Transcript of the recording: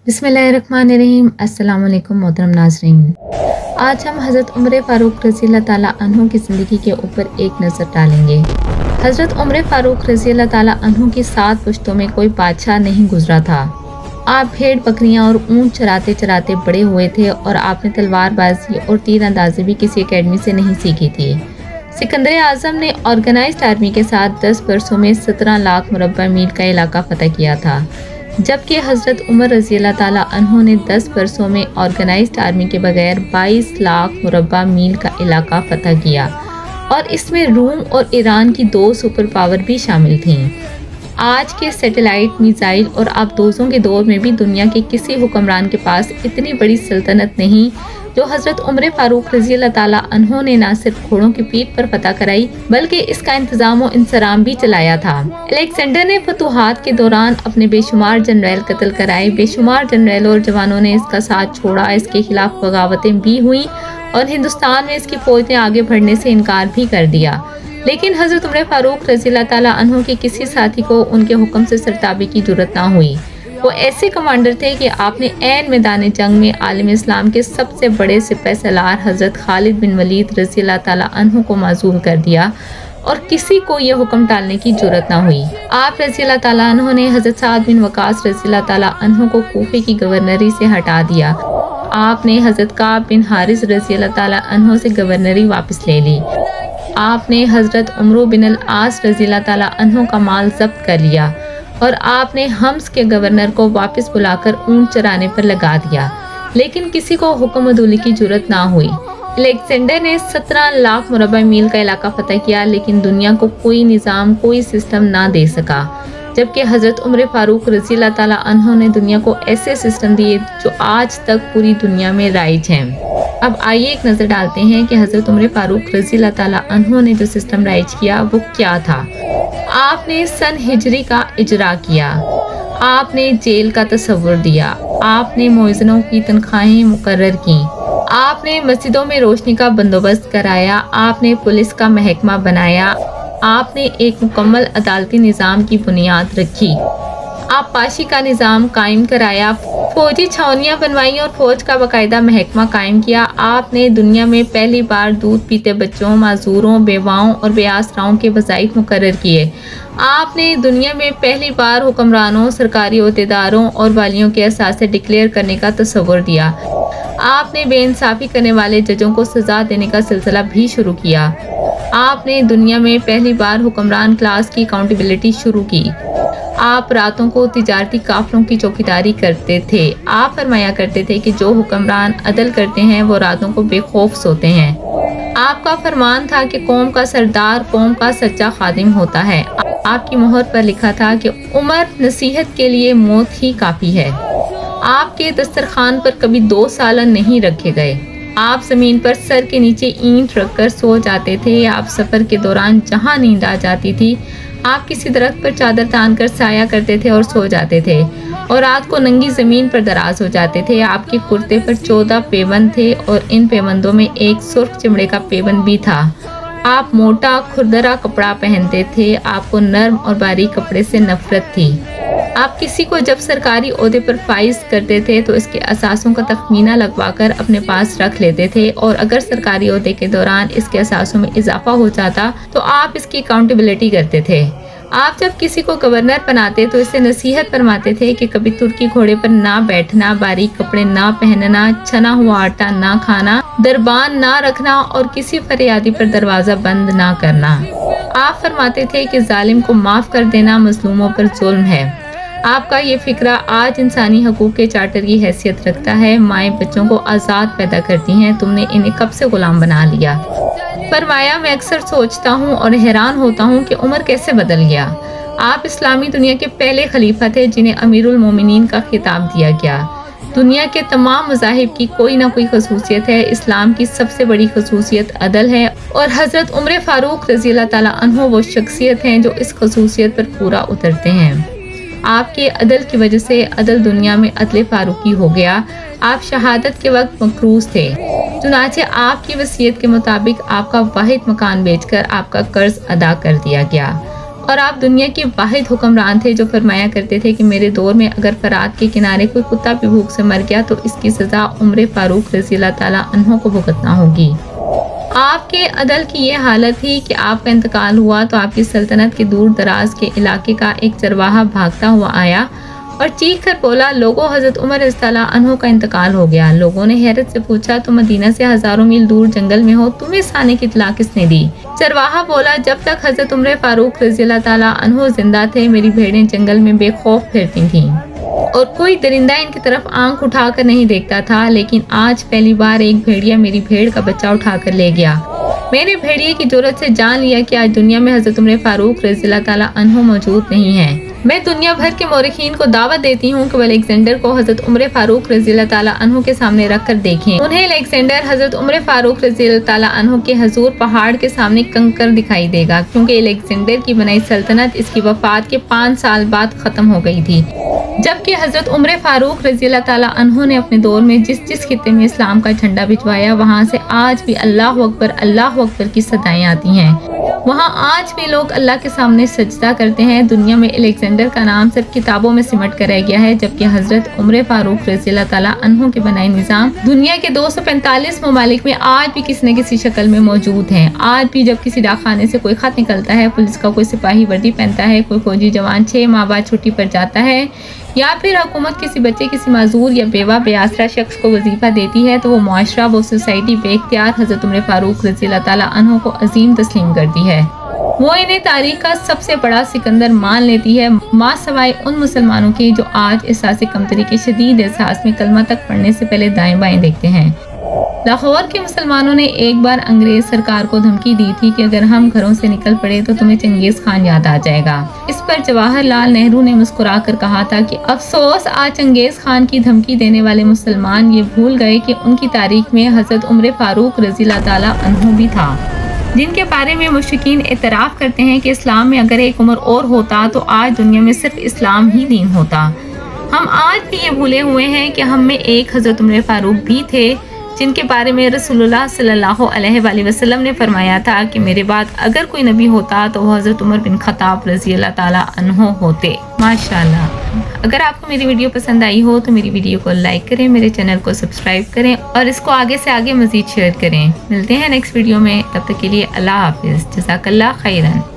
बिस्मिल्लाहिर्रहमानिर्रहीम। अस्सलाम वालेकुम मोहतरम नाज़रीन। आज हम हज़रत उमर फ़ारूक रज़ी अल्लाह ताला अन्हु की ज़िंदगी के ऊपर एक नज़र डालेंगे। हज़रत उमर फ़ारूक रज़ी अल्लाह ताला अन्हु की 7 पुश्तों में कोई बादशाह नहीं गुजरा था। आप भेड़ बकरियां और ऊँट चराते चराते बड़े हुए थे और आपने तलवारबाजी और तीर अंदाजी भी किसी एकेडमी से नहीं सीखी थी। सिकंदर आज़म ने ऑर्गेनाइज्ड आर्मी के साथ 10 बरसों में 17 लाख मुरब्बा मील का इलाका फतह किया था, जबकि हज़रत उमर रज़ी अल्लाह ताला अन्हु ने 10 बरसों में ऑर्गेनाइज्ड आर्मी के बगैर 22 लाख मुरब्बा मील का इलाका फतह किया और इसमें रूम और ईरान की 2 सुपर पावर भी शामिल थीं। आज के सैटेलाइट, मिसाइल और आबदोज़ों के दौर में भी दुनिया के किसी हुक्मरान के पास इतनी बड़ी सल्तनत नहीं जो हज़रत उमर फ़ारूक रज़ी अल्लाह ताला अन्हु ने न सिर्फ घोड़ों की पीठ पर फतह कराई बल्कि इसका इंतज़ाम और इंसराम भी चलाया था। अलेक्जेंडर ने फतूहात के दौरान अपने बेशुमार जनरल कत्ल कराए, बेशुमार जनरल और जवानों ने इसका साथ छोड़ा, इसके खिलाफ बगावतें भी हुई और हिंदुस्तान में इसकी फौज ने आगे बढ़ने से इनकार भी कर दिया। लेकिन हज़रत उमर फ़ारूक रज़ी अल्लाह ताला अन्हु के किसी साथी को उनके हुक्म से सरताबी की जरूरत ना हुई। वो ऐसे कमांडर थे कि आपने ऐन मैदान जंग में आलम इस्लाम के सबसे बड़े सिपह सलार हज़रत खालिद बिन वलीद रज़ी अल्लाह ताला अन्हु को माज़ूल कर दिया और किसी को यह हुक्म टालने की जरूरत ना हुई। आप रज़ी अल्लाह ताला अन्हु ने हज़रत साद बिन वकास रज़ी अल्लाह ताला अन्हु को कूफे की गवर्नरी से हटा दिया। आपने हज़रत काब बिन हारिस रज़ी अल्लाह ताला अन्हु से गवर्नरी वापस ले ली। आपने हज़रत उमर बिन अल आस रज़ी अल्लाह ताला अन्हु का माल जब्त कर लिया और आपने हम्स के गवर्नर को वापस बुलाकर ऊँट चराने पर लगा दिया, लेकिन किसी को हुक्म अदूली की जरूरत ना हुई। अलेक्जेंडर ने 17 लाख मुरब्बा मील का इलाका फतह किया, लेकिन दुनिया को कोई निज़ाम, कोई सिस्टम ना दे सका, जबकि हज़रत उमर फ़ारूक रज़ी अल्लाह ताला अन्हु ने दुनिया को ऐसे सिस्टम दिए जो आज तक पूरी दुनिया में राइज हैं। अब आइए एक नज़र डालते हैं कि हज़रत उमर फ़ारूक रज़ी अल्लाह ताला अन्हु ने जो सिस्टम राइज किया वो क्या था। आपने सन हिजरी का इजरा किया, आपने जेल का तस्वुर दिया, आपने मुअज्जिनों की तनख्वाहें मुकर्रर की, आपने मस्जिदों में रोशनी का बंदोबस्त कराया, आपने पुलिस का महकमा बनाया, आपने एक मुकम्मल अदालती निज़ाम की बुनियाद रखी, आप पाशी का निज़ाम कायम कराया, फौजी छावनियाँ बनवाई और फौज का बाकायदा महकमा कायम किया। आपने दुनिया में पहली बार दूध पीते बच्चों, माजूरों, बेवाओं और बेआसराओं के वज़ाइफ मुकर्रर किए। आपने दुनिया में पहली बार हुक्मरानों, सरकारी ओहदेदारों और वालियों के असासे डिक्लेयर करने का तस्वुर दिया। आपने बेइंसाफ़ी करने वाले जजों को सज़ा देने का सिलसिला भी शुरू किया। आपने दुनिया में पहली बार हुक्मरान क्लास की अकाउंटेबिलिटी शुरू की। आप रातों को तिजारती काफिलों की चौकीदारी करते थे। आप फरमाया करते थे कि जो हुक्मरान अदल करते हैं वो रातों को बेखौफ सोते हैं। आपका फरमान था कि कौम का सरदार कौम का सच्चा खादिम होता है। आपकी मोहर पर लिखा था कि उमर नसीहत के लिए मौत ही काफ़ी है। आपके दस्तरखान पर कभी 2 सालन नहीं रखे गए। आप ज़मीन पर सर के नीचे ईंट रखकर सो जाते थे। आप सफ़र के दौरान जहाँ नींद आ जाती थी आप किसी दरख्त पर चादर तान कर साया करते थे और सो जाते थे और रात को नंगी ज़मीन पर दराज हो जाते थे। आपके कुर्ते पर 14 पेबंद थे और इन पेबंदों में एक सुर्ख चमड़े का पेबंद भी था। आप मोटा खुरदरा कपड़ा पहनते थे। आपको नर्म और बारीक कपड़े से नफरत थी। आप किसी को जब सरकारी ओहदे पर फाइज करते थे तो इसके असासों का तखमीना लगवाकर अपने पास रख लेते थे और अगर सरकारी ओहदे के दौरान इसके असासों में इजाफा हो जाता तो आप इसकी अकाउंटेबिलिटी करते थे। आप जब किसी को गवर्नर बनाते तो इसे नसीहत फरमाते थे कि कभी तुर्की घोड़े पर ना बैठना, बारीक कपड़े ना पहनना, छना हुआ आटा ना खाना, दरबान ना रखना और किसी फरियादी पर दरवाज़ा बंद ना करना। आप फरमाते थे कि जालिम को माफ़ कर देना मजलूमों पर जुल्म है। आपका ये फिक्रा आज इंसानी हकूक़ के चार्टर की हैसियत रखता है। माएँ बच्चों को आज़ाद पैदा करती हैं, तुमने इन्हें कब से गुलाम बना लिया। फरमाया, मैं अक्सर सोचता हूँ और हैरान होता हूँ कि उमर कैसे बदल गया। आप इस्लामी दुनिया के पहले खलीफा थे जिन्हें अमीरुल मोमिनीन का खिताब दिया गया। दुनिया के तमाम मज़ाहिब की कोई ना कोई खसूसियत है। इस्लाम की सबसे बड़ी खसूसियत अदल है और हज़रत उमर फ़ारूक रज़ी अल्लाह ताला अन्हु वो शख्सियत हैं जो इस खसूसियत पर पूरा उतरते हैं। आपके अदल की वजह से अदल दुनिया में अदल फ़ारूकी हो गया। आप शहादत के वक्त मकरूज़ थे, चुनाचे आपकी वसीयत के मुताबिक आपका वाहिद मकान बेचकर आपका कर्ज अदा कर दिया गया। اور آپ دنیا کے واحد حکمران تھے جو فرمایا کرتے تھے کہ میرے دور میں اگر فرات کے کنارے کوئی کتا بھی بھوک سے مر گیا تو اس کی سزا عمر فاروق رضی اللہ تعالیٰ عنہ کو بھگتنا ہوگی۔ آپ کے عدل کی یہ حالت تھی کہ آپ کا انتقال ہوا تو آپ کی سلطنت کے دور دراز کے علاقے کا ایک چرواہا بھاگتا ہوا آیا اور چیخ کر بولا، لوگوں حضرت عمر رضی اللہ عنہ کا انتقال ہو گیا۔ لوگوں نے حیرت سے پوچھا، تم مدینہ سے ہزاروں میل دور جنگل میں ہو، تمہیں اس آنے کی اطلاع کس نے دی؟ چرواہا بولا، جب تک حضرت عمر فاروق رضی اللہ تعالیٰ عنہ زندہ تھے میری بھیڑیں جنگل میں بے خوف پھرتی تھیں اور کوئی درندہ ان کی طرف آنکھ اٹھا کر نہیں دیکھتا تھا، لیکن آج پہلی بار ایک بھیڑیا میری بھیڑ کا بچہ اٹھا کر لے گیا۔ میرے بھیڑیے کی جرأت سے جان لیا کہ آج دنیا میں حضرت عمر فاروق رضی اللہ تعالیٰ عنہ موجود نہیں ہیں۔ میں دنیا بھر کے مورخین کو دعوت دیتی ہوں کہ وہ الیگزینڈر کو حضرت عمر فاروق رضی اللہ تعالیٰ عنہ کے سامنے رکھ کر دیکھیں۔ انہیں الیگزینڈر حضرت عمر فاروق رضی اللہ تعالیٰ عنہ کے حضور پہاڑ کے سامنے کنکر دکھائی دے گا، کیونکہ الیگزینڈر کی بنائی سلطنت اس کی وفات کے 5 سال بعد ختم ہو گئی تھی، جبکہ حضرت عمر فاروق رضی اللہ تعالیٰ عنہ نے اپنے دور میں جس خطے میں اسلام کا جھنڈا بھجوایا وہاں سے آج بھی اللہ اکبر کی صدائیں آتی ہیں۔ وہاں آج بھی لوگ اللہ کے سامنے سجدہ کرتے ہیں۔ دنیا میں الیگزینڈر کا نام صرف کتابوں میں سمٹ کر رہ گیا ہے، جبکہ حضرت عمر فاروق رضی اللہ تعالیٰ عنہ کے بنائے نظام دنیا کے 245 ممالک میں آج بھی کسی نہ کسی شکل میں موجود ہیں۔ آج بھی جب کسی ڈاکخانے سے کوئی خط نکلتا ہے، پولیس کا کوئی سپاہی وردی پہنتا ہے، کوئی فوجی جوان 6 ماہ بعد چھٹی پر جاتا ہے، یا پھر حکومت کسی بچے، کسی معذور یا بیوہ بے آسرا شخص کو وظیفہ دیتی ہے، تو وہ معاشرہ، وہ سوسائٹی بے اختیار حضرت عمر فاروق رضی اللہ تعالیٰ عنہ کو عظیم تسلیم کرتی ہے۔ وہ انہیں تاریخ کا سب سے بڑا سکندر مان لیتی ہے، ماں سوائے ان مسلمانوں کی جو آج احساس کمتری کے شدید احساس میں کلمہ تک پڑھنے سے پہلے دائیں بائیں دیکھتے ہیں۔ لاہور کے مسلمانوں نے ایک بار انگریز سرکار کو دھمکی دی تھی کہ اگر ہم گھروں سے نکل پڑے تو تمہیں چنگیز خان یاد آ جائے گا۔ اس پر جواہر لال نہرو نے مسکرا کر کہا تھا کہ افسوس، آج چنگیز خان کی دھمکی دینے والے مسلمان یہ بھول گئے کہ ان کی تاریخ میں حضرت عمر فاروق رضی اللہ تعالیٰ عنہ بھی تھا، جن کے بارے میں مشرکین اعتراف کرتے ہیں کہ اسلام میں اگر ایک عمر اور ہوتا تو آج دنیا میں صرف اسلام ہی دین ہوتا۔ ہم آج بھی یہ بھولے ہوئے ہیں کہ ہم میں ایک حضرت عمر فاروق بھی تھے، جن کے بارے میں رسول اللہ صلی اللہ علیہ وآلہ وسلم نے فرمایا تھا کہ میرے بعد اگر کوئی نبی ہوتا تو وہ حضرت عمر بن خطاب رضی اللہ تعالیٰ عنہ ہوتے۔ ماشاءاللہ۔ اگر آپ کو میری ویڈیو پسند آئی ہو تو میری ویڈیو کو لائک کریں، میرے چینل کو سبسکرائب کریں اور اس کو آگے سے آگے مزید شیئر کریں۔ ملتے ہیں نیکسٹ ویڈیو میں، تب تک کے لیے اللہ حافظ، جزاک اللہ خیرن۔